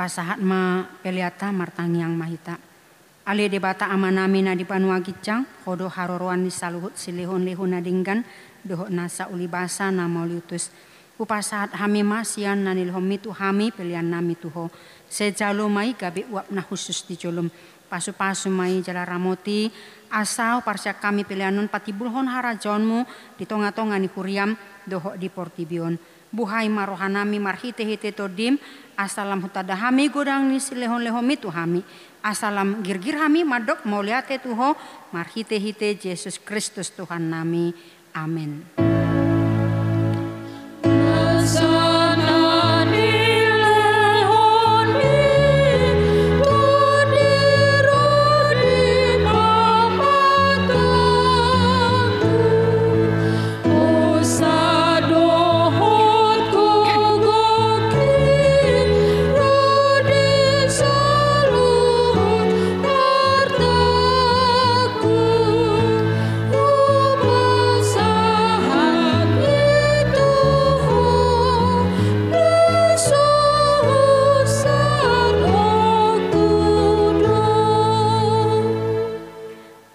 pasahat ma peliata martangiang mahita. Ale debata amanami na di panua gicang kodo haroroan ni saluhut silihon lihun nadinggan doho nasa ulibasa na mauliutus. Upasahat hami masian na nilhom mitu hami pilihan nami tuho. Sejalo mai gabi uap na khusus di jolum. Pasu-pasu mai jala ramoti asau parsya kami pilihanon patibulhon harajonmu di tonga-tonga ni kuriam doho di portibion. Buhai marohanami marhite-hite todim asalam hutadahami godang ni silehon-lehon mitu hami. Asalam girgir hami madok mauliate tuho marhite-hite Yesus Kristus Tuhan nami. Amin.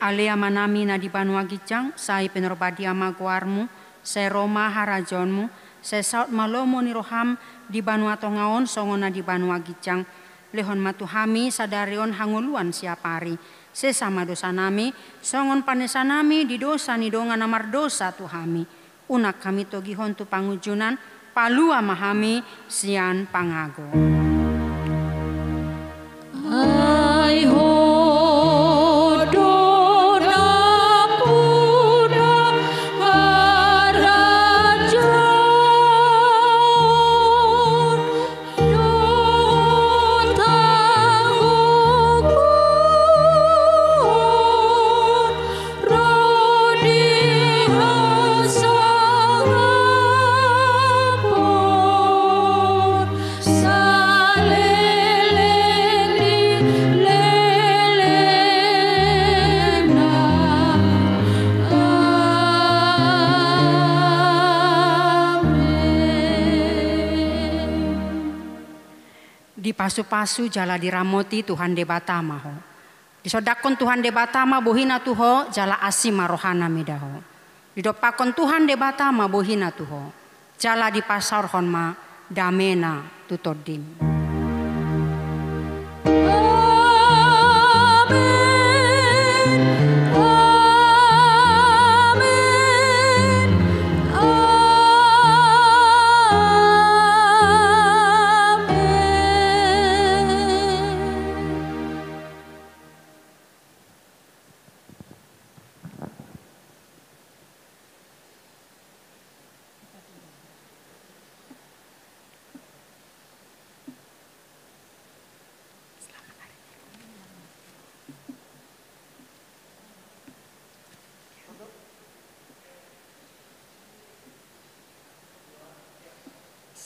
Alea manami na di banua gicang, sai penerbadi ama guarmu, se Roma harajonmu, se saut malomo ni roham di banua tongaon songon na di banua gicang, lehon matuhami sadarion hanguluan siapari, se sama dosa nami, songon panesa nami di dosa ni dongan amar dosa tuhami, unak kami togihon tu pangujunan, palua mahami sian pangago. Di pasu-pasu jala diramoti Tuhan debatama ho. Disodakon Tuhan debatama bohina tuho jala asima rohana midaho. Didopakon Tuhan debatama bohina tuho. Jala di pasar honma damena tutodim.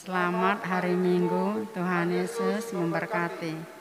Selamat hari Minggu, Tuhan Yesus memberkati.